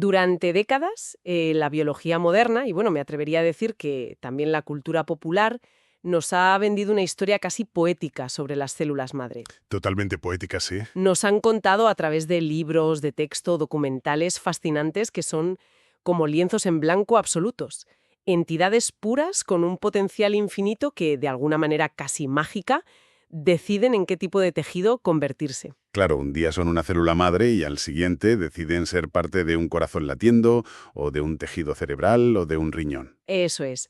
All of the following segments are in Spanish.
Durante décadas, la biología moderna, y bueno, me atrevería a decir que también la cultura popular, nos ha vendido una historia casi poética sobre las células madre. Totalmente poética, sí. Nos han contado a través de libros, de texto, documentales fascinantes que son como lienzos en blanco absolutos. Entidades puras con un potencial infinito que, de alguna manera casi mágica, deciden en qué tipo de tejido convertirse. Claro, un día son una célula madre y al siguiente deciden ser parte de un corazón latiendo, o de un tejido cerebral, o de un riñón. Eso es.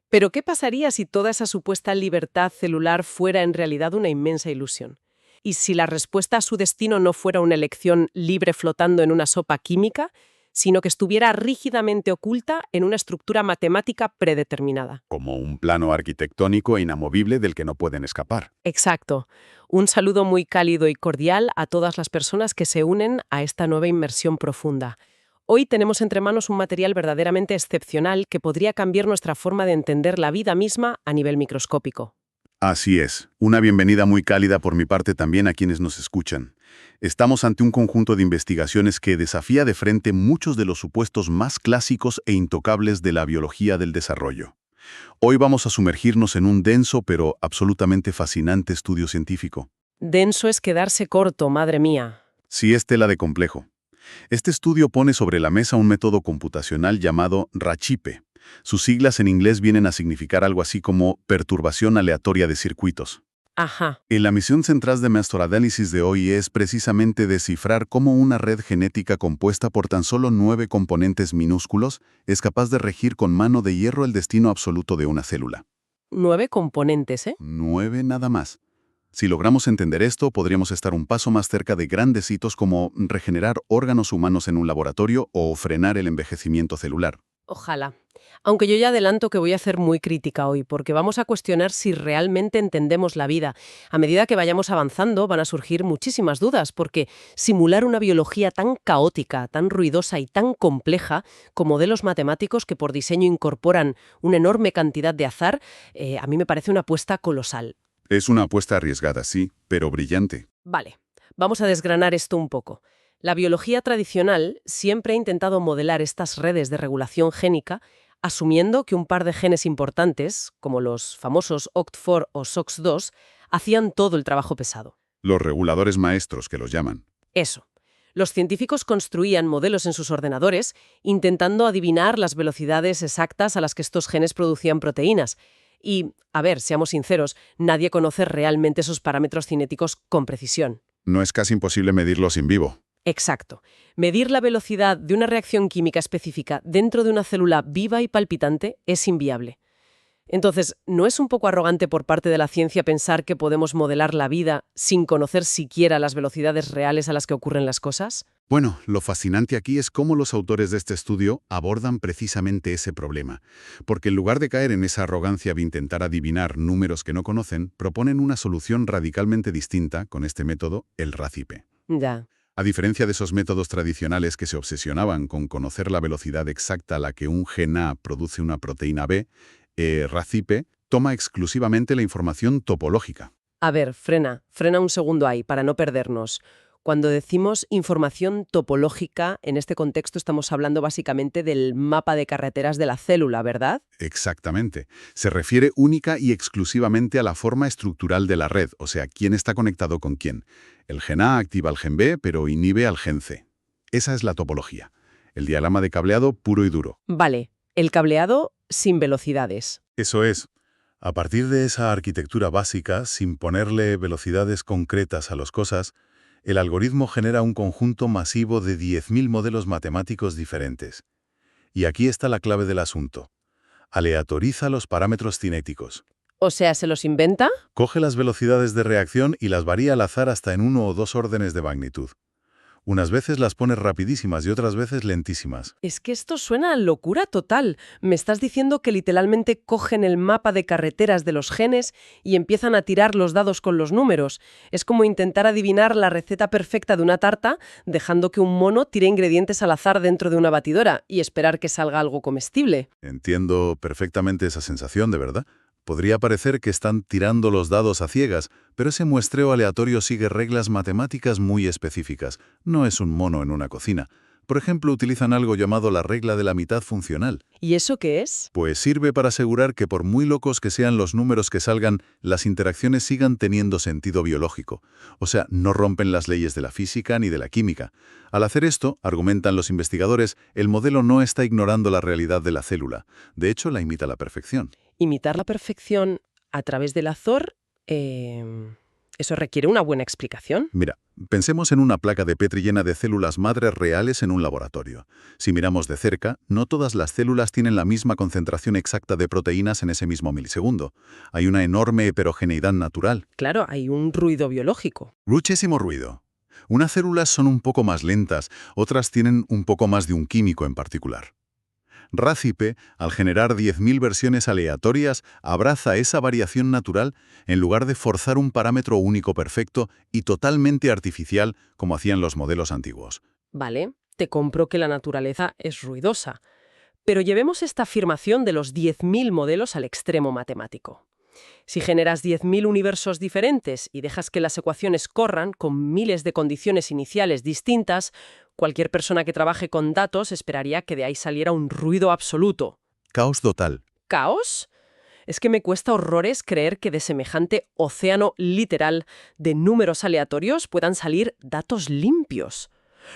Pero ¿qué pasaría si toda esa supuesta libertad celular fuera en realidad una inmensa ilusión? ¿Y si la respuesta a su destino no fuera una elección libre flotando en una sopa química, sino que estuviera rígidamente oculta en una estructura matemática predeterminada? Como un plano arquitectónico e inamovible del que no pueden escapar. Exacto. Un saludo muy cálido y cordial a todas las personas que se unen a esta nueva inmersión profunda. Hoy tenemos entre manos un material verdaderamente excepcional que podría cambiar nuestra forma de entender la vida misma a nivel microscópico. Así es. Una bienvenida muy cálida por mi parte también a quienes nos escuchan. Estamos ante un conjunto de investigaciones que desafía de frente muchos de los supuestos más clásicos e intocables de la biología del desarrollo. Hoy vamos a sumergirnos en un denso pero absolutamente fascinante estudio científico. Denso es quedarse corto, madre mía. Sí, es tela de complejo. Este estudio pone sobre la mesa un método computacional llamado RACHIPE. Sus siglas en inglés vienen a significar algo así como perturbación aleatoria de circuitos. Ajá. Y la misión central de nuestro análisis de hoy es precisamente descifrar cómo una red genética compuesta por tan solo 9 componentes minúsculos es capaz de regir con mano de hierro el destino absoluto de una célula. 9 componentes, ¿eh? 9 nada más. Si logramos entender esto, podríamos estar un paso más cerca de grandes hitos como regenerar órganos humanos en un laboratorio o frenar el envejecimiento celular. Ojalá. Aunque yo ya adelanto que voy a ser muy crítica hoy, porque vamos a cuestionar si realmente entendemos la vida. A medida que vayamos avanzando van a surgir muchísimas dudas, porque simular una biología tan caótica, tan ruidosa y tan compleja, con modelos matemáticos que por diseño incorporan una enorme cantidad de azar, a mí me parece una apuesta colosal. Es una apuesta arriesgada, sí, pero brillante. Vale, vamos a desgranar esto un poco. La biología tradicional siempre ha intentado modelar estas redes de regulación génica asumiendo que un par de genes importantes, como los famosos OCT4 o SOX2, hacían todo el trabajo pesado. Los reguladores maestros, que los llaman. Eso. Los científicos construían modelos en sus ordenadores intentando adivinar las velocidades exactas a las que estos genes producían proteínas. Y, a ver, seamos sinceros, nadie conoce realmente esos parámetros cinéticos con precisión. No es casi imposible medirlos en vivo. Exacto. Medir la velocidad de una reacción química específica dentro de una célula viva y palpitante es inviable. Entonces, ¿no es un poco arrogante por parte de la ciencia pensar que podemos modelar la vida sin conocer siquiera las velocidades reales a las que ocurren las cosas? Bueno, lo fascinante aquí es cómo los autores de este estudio abordan precisamente ese problema, porque en lugar de caer en esa arrogancia de intentar adivinar números que no conocen, proponen una solución radicalmente distinta con este método, el RACIPE. Ya. A diferencia de esos métodos tradicionales que se obsesionaban con conocer la velocidad exacta a la que un gen A produce una proteína B, RACIPE toma exclusivamente la información topológica. A ver, frena un segundo ahí para no perdernos. Cuando decimos información topológica, en este contexto estamos hablando básicamente del mapa de carreteras de la célula, ¿verdad? Exactamente. Se refiere única y exclusivamente a la forma estructural de la red, o sea, quién está conectado con quién. El gen A activa al gen B, pero inhibe al gen C. Esa es la topología. El diagrama de cableado puro y duro. Vale, el cableado sin velocidades. Eso es. A partir de esa arquitectura básica, sin ponerle velocidades concretas a las cosas, el algoritmo genera un conjunto masivo de 10.000 modelos matemáticos diferentes. Y aquí está la clave del asunto. Aleatoriza los parámetros cinéticos. O sea, ¿se los inventa? Coge las velocidades de reacción y las varía al azar hasta en 1 o 2 órdenes de magnitud. Unas veces las pone rapidísimas y otras veces lentísimas. Es que esto suena a locura total. Me estás diciendo que literalmente cogen el mapa de carreteras de los genes y empiezan a tirar los dados con los números. Es como intentar adivinar la receta perfecta de una tarta, dejando que un mono tire ingredientes al azar dentro de una batidora y esperar que salga algo comestible. Entiendo perfectamente esa sensación, de verdad. Podría parecer que están tirando los dados a ciegas, pero ese muestreo aleatorio sigue reglas matemáticas muy específicas. No es un mono en una cocina. Por ejemplo, utilizan algo llamado la regla de la mitad funcional. ¿Y eso qué es? Pues sirve para asegurar que por muy locos que sean los números que salgan, las interacciones sigan teniendo sentido biológico. O sea, no rompen las leyes de la física ni de la química. Al hacer esto, argumentan los investigadores, el modelo no está ignorando la realidad de la célula. De hecho, la imita a la perfección. Imitar la perfección a través del azor, eso requiere una buena explicación. Mira, pensemos en una placa de Petri llena de células madres reales en un laboratorio. Si miramos de cerca, no todas las células tienen la misma concentración exacta de proteínas en ese mismo milisegundo. Hay una enorme heterogeneidad natural. Claro, hay un ruido biológico. Muchísimo ruido. Unas células son un poco más lentas, otras tienen un poco más de un químico en particular. Rácipe, al generar 10.000 versiones aleatorias, abraza esa variación natural en lugar de forzar un parámetro único perfecto y totalmente artificial como hacían los modelos antiguos. Vale, te compro que la naturaleza es ruidosa. Pero llevemos esta afirmación de los 10.000 modelos al extremo matemático. Si generas 10.000 universos diferentes y dejas que las ecuaciones corran con miles de condiciones iniciales distintas, cualquier persona que trabaje con datos esperaría que de ahí saliera un ruido absoluto. Caos total. ¿Caos? Es que me cuesta horrores creer que de semejante océano literal de números aleatorios puedan salir datos limpios.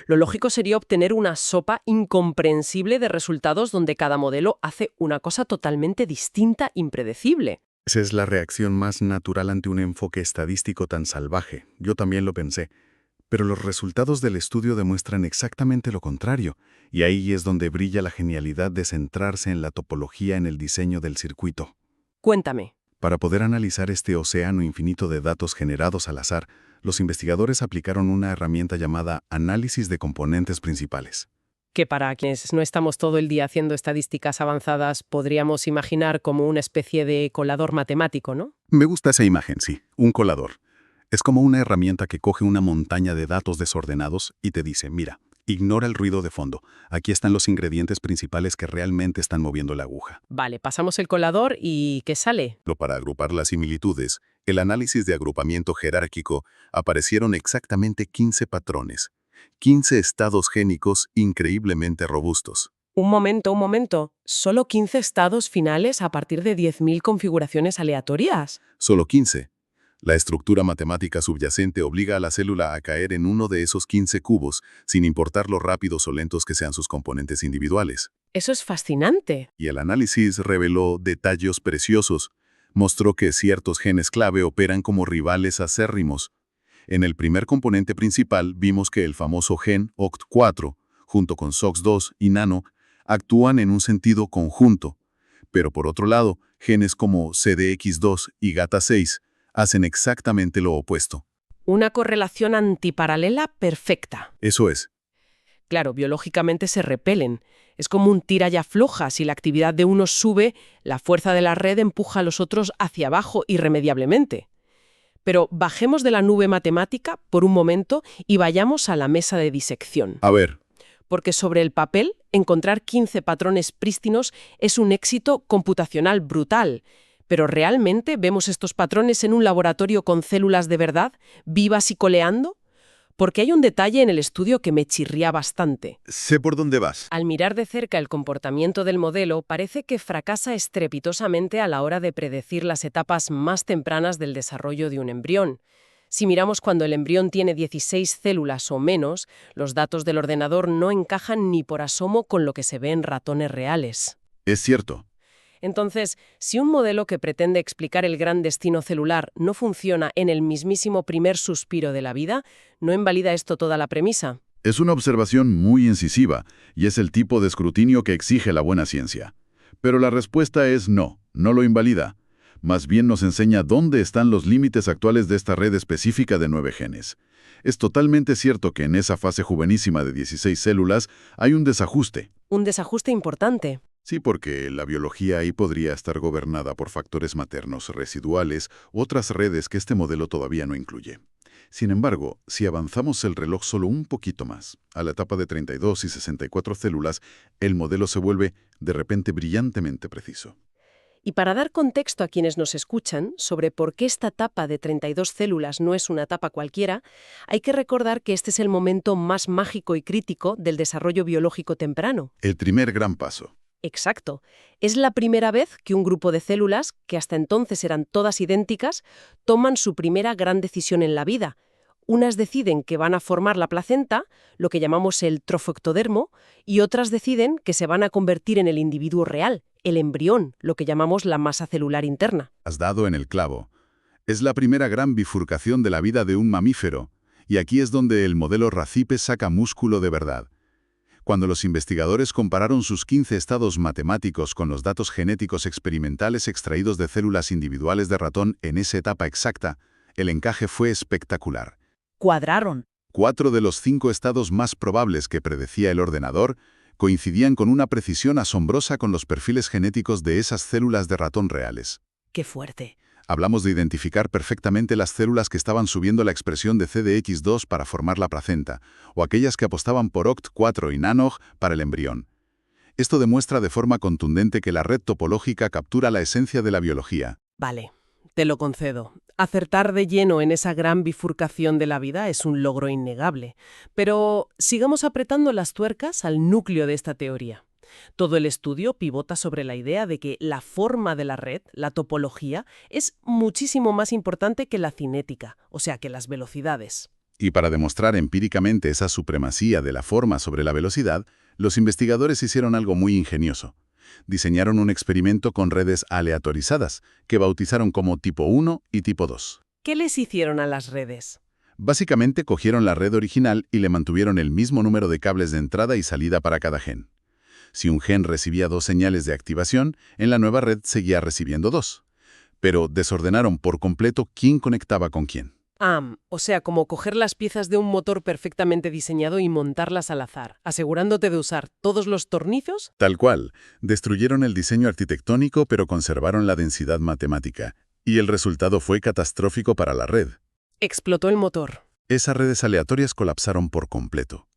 Lo lógico sería obtener una sopa incomprensible de resultados donde cada modelo hace una cosa totalmente distinta, impredecible. Esa es la reacción más natural ante un enfoque estadístico tan salvaje. Yo también lo pensé. Pero los resultados del estudio demuestran exactamente lo contrario, y ahí es donde brilla la genialidad de centrarse en la topología en el diseño del circuito. Cuéntame. Para poder analizar este océano infinito de datos generados al azar, los investigadores aplicaron una herramienta llamada análisis de componentes principales. Que para quienes no estamos todo el día haciendo estadísticas avanzadas podríamos imaginar como una especie de colador matemático, ¿no? Me gusta esa imagen, sí, un colador. Es como una herramienta que coge una montaña de datos desordenados y te dice, mira, ignora el ruido de fondo, aquí están los ingredientes principales que realmente están moviendo la aguja. Vale, pasamos el colador y ¿qué sale? Para agrupar las similitudes, el análisis de agrupamiento jerárquico aparecieron exactamente 15 patrones. 15 estados génicos increíblemente robustos. Un momento. ¿Solo 15 estados finales a partir de 10.000 configuraciones aleatorias? Solo 15. La estructura matemática subyacente obliga a la célula a caer en uno de esos 15 cubos, sin importar lo rápidos o lentos que sean sus componentes individuales. Eso es fascinante. Y el análisis reveló detalles preciosos. Mostró que ciertos genes clave operan como rivales acérrimos. En el primer componente principal vimos que el famoso gen OCT4, junto con SOX2 y NANO, actúan en un sentido conjunto. Pero por otro lado, genes como CDX2 y GATA6 hacen exactamente lo opuesto. Una correlación antiparalela perfecta. Eso es. Claro, biológicamente se repelen. Es como un tira y afloja. Si la actividad de uno sube, la fuerza de la red empuja a los otros hacia abajo irremediablemente. Pero bajemos de la nube matemática por un momento y vayamos a la mesa de disección. A ver. Porque sobre el papel, encontrar 15 patrones prístinos es un éxito computacional brutal. Pero ¿realmente vemos estos patrones en un laboratorio con células de verdad, vivas y coleando? Porque hay un detalle en el estudio que me chirría bastante. Sé por dónde vas. Al mirar de cerca el comportamiento del modelo, parece que fracasa estrepitosamente a la hora de predecir las etapas más tempranas del desarrollo de un embrión. Si miramos cuando el embrión tiene 16 células o menos, los datos del ordenador no encajan ni por asomo con lo que se ve en ratones reales. Es cierto. Entonces, si un modelo que pretende explicar el gran destino celular no funciona en el mismísimo primer suspiro de la vida, ¿no invalida esto toda la premisa? Es una observación muy incisiva, y es el tipo de escrutinio que exige la buena ciencia. Pero la respuesta es no lo invalida. Más bien nos enseña dónde están los límites actuales de esta red específica de 9 genes. Es totalmente cierto que en esa fase juvenísima de 16 células hay un desajuste. Un desajuste importante. Sí, porque la biología ahí podría estar gobernada por factores maternos residuales u otras redes que este modelo todavía no incluye. Sin embargo, si avanzamos el reloj solo un poquito más, a la etapa de 32 y 64 células, el modelo se vuelve de repente brillantemente preciso. Y para dar contexto a quienes nos escuchan sobre por qué esta etapa de 32 células no es una etapa cualquiera, hay que recordar que este es el momento más mágico y crítico del desarrollo biológico temprano. El primer gran paso. Exacto. Es la primera vez que un grupo de células, que hasta entonces eran todas idénticas, toman su primera gran decisión en la vida. Unas deciden que van a formar la placenta, lo que llamamos el trofectodermo, y otras deciden que se van a convertir en el individuo real, el embrión, lo que llamamos la masa celular interna. Has dado en el clavo. Es la primera gran bifurcación de la vida de un mamífero, y aquí es donde el modelo Racipe saca músculo de verdad. Cuando los investigadores compararon sus 15 estados matemáticos con los datos genéticos experimentales extraídos de células individuales de ratón en esa etapa exacta, el encaje fue espectacular. Cuadraron. 4 de los 5 estados más probables que predecía el ordenador coincidían con una precisión asombrosa con los perfiles genéticos de esas células de ratón reales. ¡Qué fuerte! Hablamos de identificar perfectamente las células que estaban subiendo la expresión de CDX2 para formar la placenta, o aquellas que apostaban por OCT4 y NANOG para el embrión. Esto demuestra de forma contundente que la red topológica captura la esencia de la biología. Vale, te lo concedo. Acertar de lleno en esa gran bifurcación de la vida es un logro innegable. Pero sigamos apretando las tuercas al núcleo de esta teoría. Todo el estudio pivota sobre la idea de que la forma de la red, la topología, es muchísimo más importante que la cinética, o sea, que las velocidades. Y para demostrar empíricamente esa supremacía de la forma sobre la velocidad, los investigadores hicieron algo muy ingenioso. Diseñaron un experimento con redes aleatorizadas, que bautizaron como tipo 1 y tipo 2. ¿Qué les hicieron a las redes? Básicamente cogieron la red original y le mantuvieron el mismo número de cables de entrada y salida para cada gen. Si un gen recibía 2 señales de activación, en la nueva red seguía recibiendo 2. Pero desordenaron por completo quién conectaba con quién. O sea, como coger las piezas de un motor perfectamente diseñado y montarlas al azar, asegurándote de usar todos los tornillos. Tal cual. Destruyeron el diseño arquitectónico pero conservaron la densidad matemática. Y el resultado fue catastrófico para la red. Explotó el motor. Esas redes aleatorias colapsaron por completo.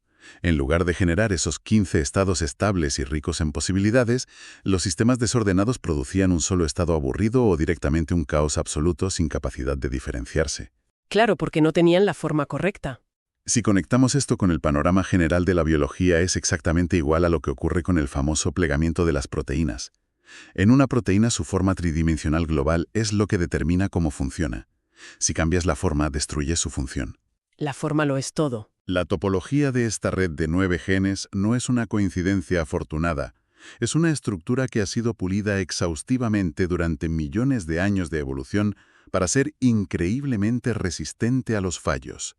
En lugar de generar esos 15 estados estables y ricos en posibilidades, los sistemas desordenados producían un solo estado aburrido o directamente un caos absoluto sin capacidad de diferenciarse. Claro, porque no tenían la forma correcta. Si conectamos esto con el panorama general de la biología, es exactamente igual a lo que ocurre con el famoso plegamiento de las proteínas. En una proteína, su forma tridimensional global es lo que determina cómo funciona. Si cambias la forma, destruyes su función. La forma lo es todo. La topología de esta red de 9 genes no es una coincidencia afortunada. Es una estructura que ha sido pulida exhaustivamente durante millones de años de evolución para ser increíblemente resistente a los fallos.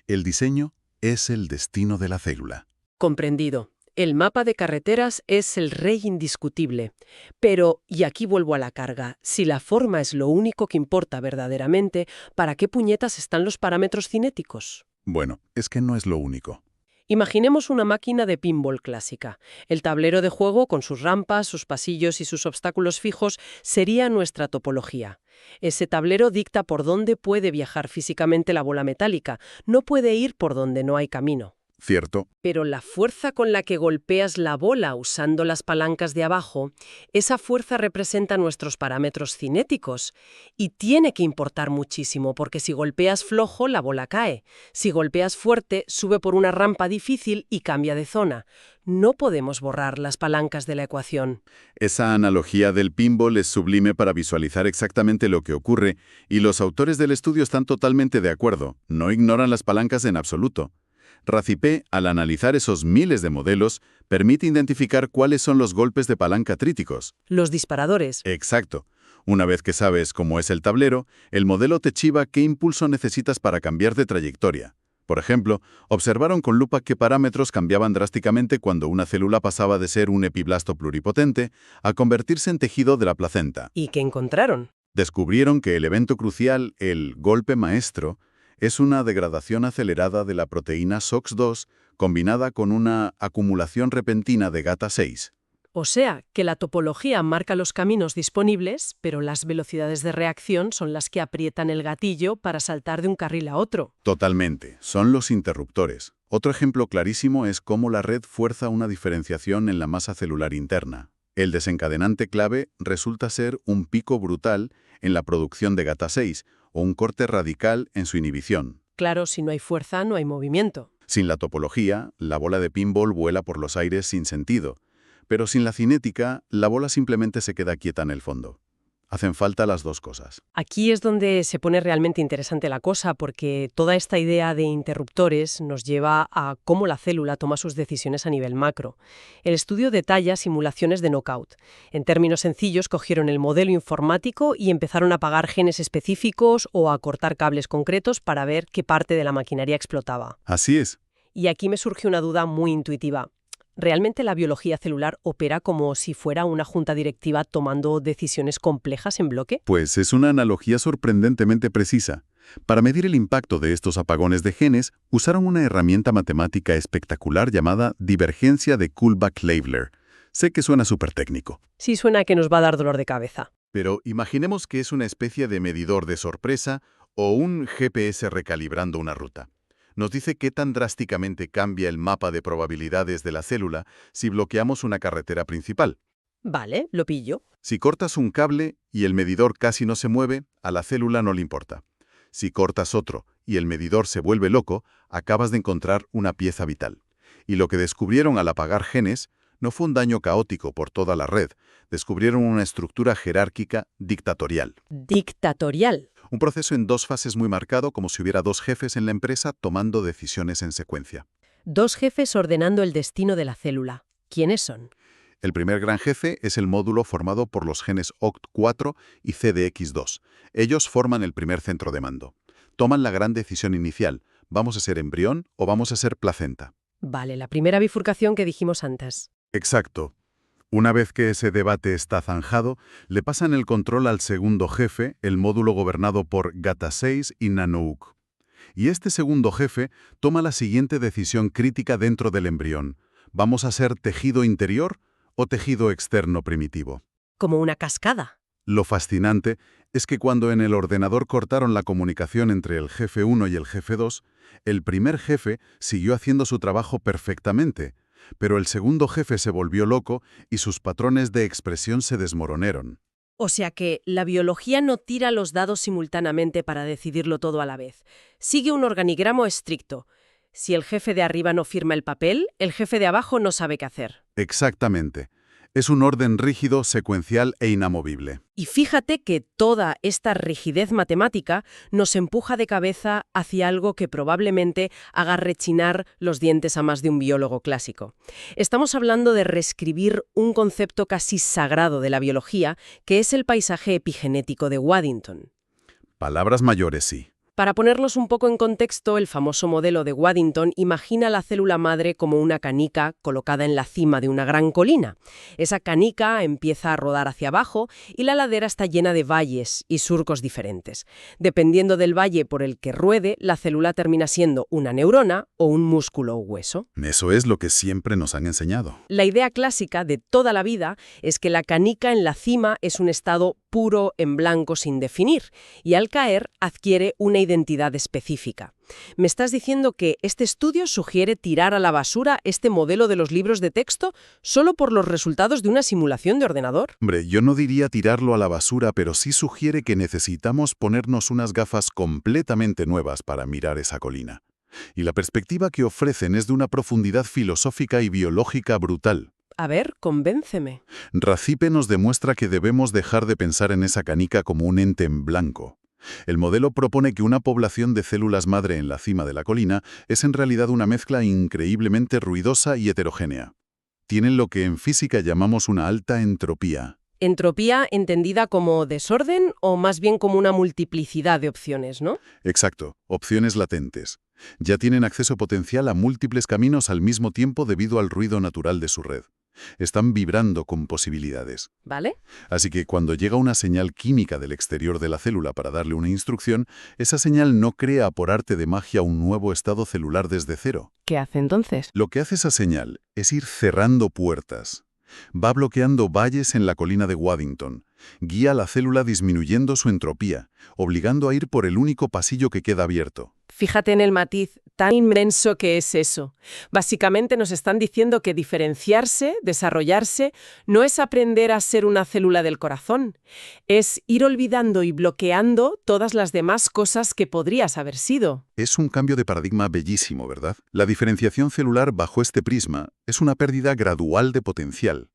El diseño es el destino de la célula. Comprendido. El mapa de carreteras es el rey indiscutible. Pero, y aquí vuelvo a la carga, si la forma es lo único que importa verdaderamente, ¿para qué puñetas están los parámetros cinéticos? Bueno, es que no es lo único. Imaginemos una máquina de pinball clásica. El tablero de juego, con sus rampas, sus pasillos y sus obstáculos fijos, sería nuestra topología. Ese tablero dicta por dónde puede viajar físicamente la bola metálica. No puede ir por donde no hay camino. Cierto. Pero la fuerza con la que golpeas la bola usando las palancas de abajo, esa fuerza representa nuestros parámetros cinéticos. Y tiene que importar muchísimo, porque si golpeas flojo, la bola cae. Si golpeas fuerte, sube por una rampa difícil y cambia de zona. No podemos borrar las palancas de la ecuación. Esa analogía del pinball es sublime para visualizar exactamente lo que ocurre, y los autores del estudio están totalmente de acuerdo. No ignoran las palancas en absoluto. Racipe, al analizar esos miles de modelos, permite identificar cuáles son los golpes de palanca críticos. Los disparadores. Exacto. Una vez que sabes cómo es el tablero, el modelo te chiva qué impulso necesitas para cambiar de trayectoria. Por ejemplo, observaron con lupa qué parámetros cambiaban drásticamente cuando una célula pasaba de ser un epiblasto pluripotente a convertirse en tejido de la placenta. ¿Y qué encontraron? Descubrieron que el evento crucial, el golpe maestro, es una degradación acelerada de la proteína SOX2 combinada con una acumulación repentina de GATA6. O sea, que la topología marca los caminos disponibles, pero las velocidades de reacción son las que aprietan el gatillo para saltar de un carril a otro. Totalmente. Son los interruptores. Otro ejemplo clarísimo es cómo la red fuerza una diferenciación en la masa celular interna. El desencadenante clave resulta ser un pico brutal en la producción de GATA6 o un corte radical en su inhibición. Claro, si no hay fuerza, no hay movimiento. Sin la topología, la bola de pinball vuela por los aires sin sentido, pero sin la cinética, la bola simplemente se queda quieta en el fondo. Hacen falta las dos cosas. Aquí es donde se pone realmente interesante la cosa, porque toda esta idea de interruptores nos lleva a cómo la célula toma sus decisiones a nivel macro. El estudio detalla simulaciones de knockout. En términos sencillos, cogieron el modelo informático y empezaron a apagar genes específicos o a cortar cables concretos para ver qué parte de la maquinaria explotaba. Así es. Y aquí me surge una duda muy intuitiva. ¿Realmente la biología celular opera como si fuera una junta directiva tomando decisiones complejas en bloque? Pues es una analogía sorprendentemente precisa. Para medir el impacto de estos apagones de genes, usaron una herramienta matemática espectacular llamada divergencia de Kullback-Leibler. Sé que suena súper técnico. Sí, suena que nos va a dar dolor de cabeza. Pero imaginemos que es una especie de medidor de sorpresa o un GPS recalibrando una ruta. Nos dice qué tan drásticamente cambia el mapa de probabilidades de la célula si bloqueamos una carretera principal. Vale, lo pillo. Si cortas un cable y el medidor casi no se mueve, a la célula no le importa. Si cortas otro y el medidor se vuelve loco, acabas de encontrar una pieza vital. Y lo que descubrieron al apagar genes no fue un daño caótico por toda la red, descubrieron una estructura jerárquica dictatorial. Dictatorial. Un proceso en dos fases muy marcado, como si hubiera dos jefes en la empresa tomando decisiones en secuencia. Dos jefes ordenando el destino de la célula. ¿Quiénes son? El primer gran jefe es el módulo formado por los genes OCT4 y CDX2. Ellos forman el primer centro de mando. Toman la gran decisión inicial, ¿vamos a ser embrión o vamos a ser placenta? Vale, la primera bifurcación que dijimos antes. Exacto. Una vez que ese debate está zanjado, le pasan el control al segundo jefe, el módulo gobernado por GATA6 y Nanook. Y este segundo jefe toma la siguiente decisión crítica dentro del embrión. ¿Vamos a ser tejido interior o tejido externo primitivo? Como una cascada. Lo fascinante es que cuando en el ordenador cortaron la comunicación entre el jefe 1 y el jefe 2, el primer jefe siguió haciendo su trabajo perfectamente, pero el segundo jefe se volvió loco y sus patrones de expresión se desmoronaron. O sea que la biología no tira los dados simultáneamente para decidirlo todo a la vez. Sigue un organigramo estricto. Si el jefe de arriba no firma el papel, el jefe de abajo no sabe qué hacer. Exactamente. Es un orden rígido, secuencial e inamovible. Y fíjate que toda esta rigidez matemática nos empuja de cabeza hacia algo que probablemente haga rechinar los dientes a más de un biólogo clásico. Estamos hablando de reescribir un concepto casi sagrado de la biología, que es el paisaje epigenético de Waddington. Palabras mayores, sí. Para ponerlos un poco en contexto, el famoso modelo de Waddington imagina la célula madre como una canica colocada en la cima de una gran colina. Esa canica empieza a rodar hacia abajo y la ladera está llena de valles y surcos diferentes. Dependiendo del valle por el que ruede, la célula termina siendo una neurona o un músculo o hueso. Eso es lo que siempre nos han enseñado. La idea clásica de toda la vida es que la canica en la cima es un estado puro en blanco sin definir y al caer adquiere una identidad específica. ¿Me estás diciendo que este estudio sugiere tirar a la basura este modelo de los libros de texto solo por los resultados de una simulación de ordenador? Hombre, yo no diría tirarlo a la basura, pero sí sugiere que necesitamos ponernos unas gafas completamente nuevas para mirar esa colina. Y la perspectiva que ofrecen es de una profundidad filosófica y biológica brutal. A ver, convénceme. Racipe nos demuestra que debemos dejar de pensar en esa canica como un ente en blanco. El modelo propone que una población de células madre en la cima de la colina es en realidad una mezcla increíblemente ruidosa y heterogénea. Tienen lo que en física llamamos una alta entropía. Entropía entendida como desorden o más bien como una multiplicidad de opciones, ¿no? Exacto, opciones latentes. Ya tienen acceso potencial a múltiples caminos al mismo tiempo debido al ruido natural de su red. Están vibrando con posibilidades. ¿Vale? Así que cuando llega una señal química del exterior de la célula para darle una instrucción, esa señal no crea por arte de magia un nuevo estado celular desde cero. ¿Qué hace entonces? Lo que hace esa señal es ir cerrando puertas. Va bloqueando valles en la colina de Waddington. Guía a la célula disminuyendo su entropía, obligando a ir por el único pasillo que queda abierto. Fíjate en el matiz tan inmenso que es eso. Básicamente nos están diciendo que diferenciarse, desarrollarse, no es aprender a ser una célula del corazón, es ir olvidando y bloqueando todas las demás cosas que podrías haber sido. Es un cambio de paradigma bellísimo, ¿verdad? La diferenciación celular bajo este prisma es una pérdida gradual de potencial.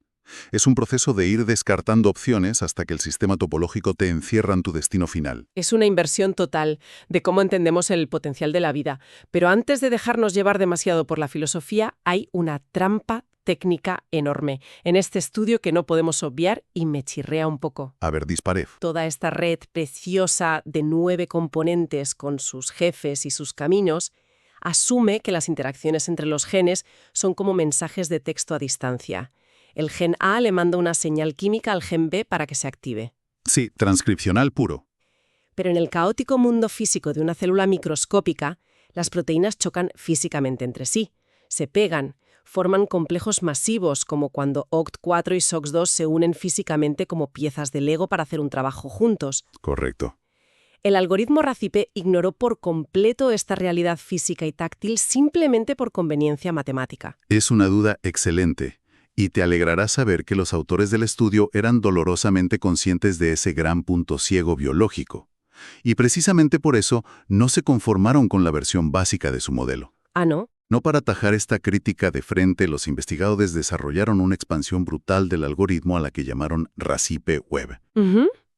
Es un proceso de ir descartando opciones hasta que el sistema topológico te encierra en tu destino final. Es una inversión total de cómo entendemos el potencial de la vida. Pero antes de dejarnos llevar demasiado por la filosofía, hay una trampa técnica enorme en este estudio que no podemos obviar y me chirrea un poco. A ver, disparé. Toda esta red preciosa de 9 componentes con sus jefes y sus caminos asume que las interacciones entre los genes son como mensajes de texto a distancia. El gen A le manda una señal química al gen B para que se active. Sí, transcripcional puro. Pero en el caótico mundo físico de una célula microscópica, las proteínas chocan físicamente entre sí, se pegan, forman complejos masivos como cuando OCT4 y SOX2 se unen físicamente como piezas de Lego para hacer un trabajo juntos. Correcto. El algoritmo RACIPE ignoró por completo esta realidad física y táctil simplemente por conveniencia matemática. Es una duda excelente. Y te alegrará saber que los autores del estudio eran dolorosamente conscientes de ese gran punto ciego biológico. Y precisamente por eso no se conformaron con la versión básica de su modelo. ¿Ah, no? No para atajar esta crítica de frente, los investigadores desarrollaron una expansión brutal del algoritmo a la que llamaron RACIPE Web.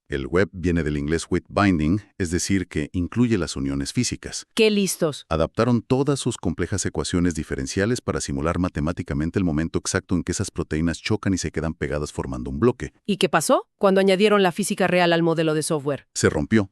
El web viene del inglés with binding, es decir, que incluye las uniones físicas. ¡Qué listos! Adaptaron todas sus complejas ecuaciones diferenciales para simular matemáticamente el momento exacto en que esas proteínas chocan y se quedan pegadas formando un bloque. ¿Y qué pasó cuando añadieron la física real al modelo de software? Se rompió.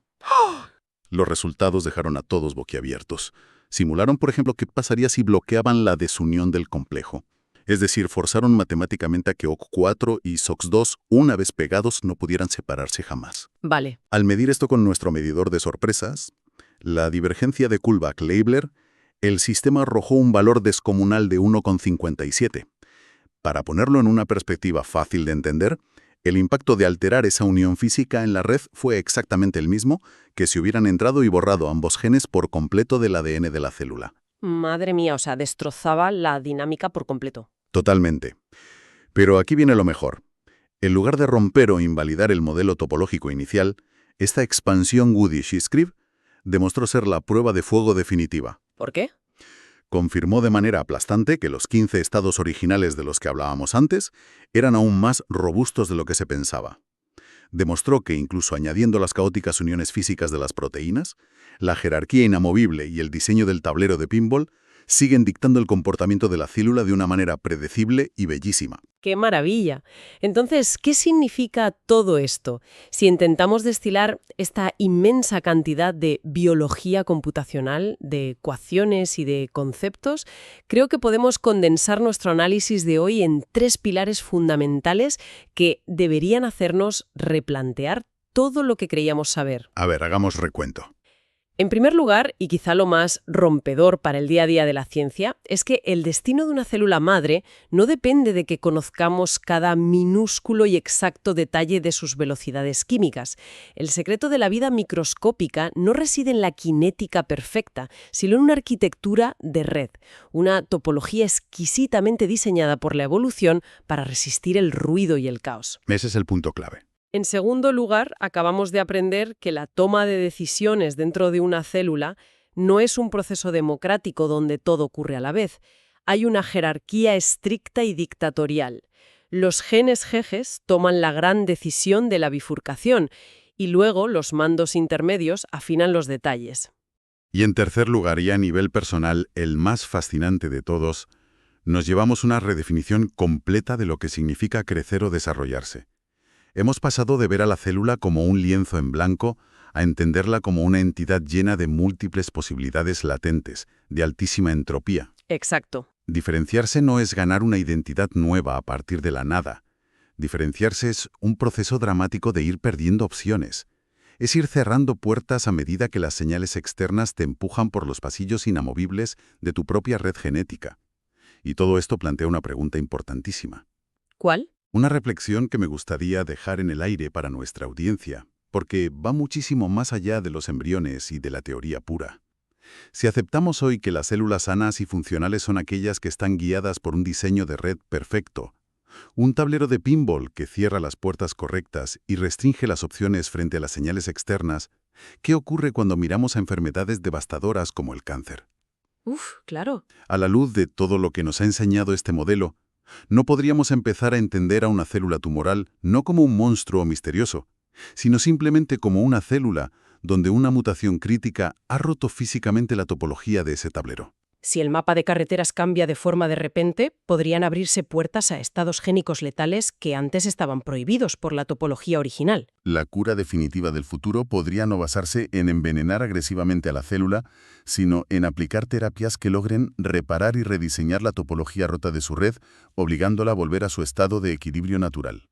Los resultados dejaron a todos boquiabiertos. Simularon, por ejemplo, qué pasaría si bloqueaban la desunión del complejo. Es decir, forzaron matemáticamente a que OCT4 y SOX2, una vez pegados, no pudieran separarse jamás. Vale. Al medir esto con nuestro medidor de sorpresas, la divergencia de Kullback-Leibler, el sistema arrojó un valor descomunal de 1,57. Para ponerlo en una perspectiva fácil de entender, el impacto de alterar esa unión física en la red fue exactamente el mismo que si hubieran entrado y borrado ambos genes por completo del ADN de la célula. Madre mía, o sea, destrozaba la dinámica por completo. Totalmente. Pero aquí viene lo mejor. En lugar de romper o invalidar el modelo topológico inicial, esta expansión Goody-Shishkriv demostró ser la prueba de fuego definitiva. ¿Por qué? Confirmó de manera aplastante que los 15 estados originales de los que hablábamos antes eran aún más robustos de lo que se pensaba. Demostró que incluso añadiendo las caóticas uniones físicas de las proteínas, la jerarquía inamovible y el diseño del tablero de pinball siguen dictando el comportamiento de la célula de una manera predecible y bellísima. ¡Qué maravilla! Entonces, ¿qué significa todo esto? Si intentamos destilar esta inmensa cantidad de biología computacional, de ecuaciones y de conceptos, creo que podemos condensar nuestro análisis de hoy en 3 pilares fundamentales que deberían hacernos replantear todo lo que creíamos saber. A ver, hagamos recuento. En primer lugar, y quizá lo más rompedor para el día a día de la ciencia, es que el destino de una célula madre no depende de que conozcamos cada minúsculo y exacto detalle de sus velocidades químicas. El secreto de la vida microscópica no reside en la cinética perfecta, sino en una arquitectura de red, una topología exquisitamente diseñada por la evolución para resistir el ruido y el caos. Ese es el punto clave. En segundo lugar, acabamos de aprender que la toma de decisiones dentro de una célula no es un proceso democrático donde todo ocurre a la vez. Hay una jerarquía estricta y dictatorial. Los genes jejes toman la gran decisión de la bifurcación y luego los mandos intermedios afinan los detalles. Y en tercer lugar, y a nivel personal, el más fascinante de todos, nos llevamos una redefinición completa de lo que significa crecer o desarrollarse. Hemos pasado de ver a la célula como un lienzo en blanco a entenderla como una entidad llena de múltiples posibilidades latentes, de altísima entropía. Exacto. Diferenciarse no es ganar una identidad nueva a partir de la nada. Diferenciarse es un proceso dramático de ir perdiendo opciones. Es ir cerrando puertas a medida que las señales externas te empujan por los pasillos inamovibles de tu propia red genética. Y todo esto plantea una pregunta importantísima. ¿Cuál? Una reflexión que me gustaría dejar en el aire para nuestra audiencia, porque va muchísimo más allá de los embriones y de la teoría pura. Si aceptamos hoy que las células sanas y funcionales son aquellas que están guiadas por un diseño de red perfecto, un tablero de pinball que cierra las puertas correctas y restringe las opciones frente a las señales externas, ¿qué ocurre cuando miramos a enfermedades devastadoras como el cáncer? Uf, claro. A la luz de todo lo que nos ha enseñado este modelo, ¿no podríamos empezar a entender a una célula tumoral no como un monstruo misterioso, sino simplemente como una célula donde una mutación crítica ha roto físicamente la topología de ese tablero? Si el mapa de carreteras cambia de forma de repente, podrían abrirse puertas a estados génicos letales que antes estaban prohibidos por la topología original. La cura definitiva del futuro podría no basarse en envenenar agresivamente a la célula, sino en aplicar terapias que logren reparar y rediseñar la topología rota de su red, obligándola a volver a su estado de equilibrio natural.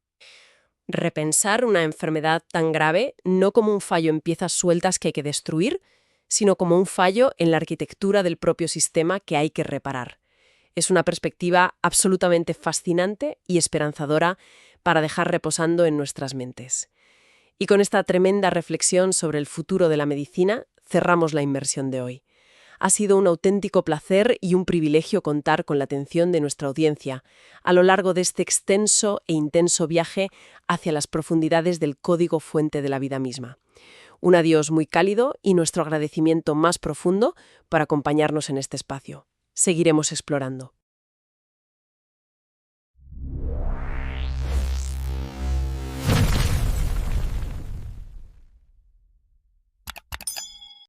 Repensar una enfermedad tan grave no como un fallo en piezas sueltas que hay que destruir, sino como un fallo en la arquitectura del propio sistema que hay que reparar. Es una perspectiva absolutamente fascinante y esperanzadora para dejar reposando en nuestras mentes. Y con esta tremenda reflexión sobre el futuro de la medicina, cerramos la inmersión de hoy. Ha sido un auténtico placer y un privilegio contar con la atención de nuestra audiencia a lo largo de este extenso e intenso viaje hacia las profundidades del código fuente de la vida misma. Un adiós muy cálido y nuestro agradecimiento más profundo por acompañarnos en este espacio. Seguiremos explorando.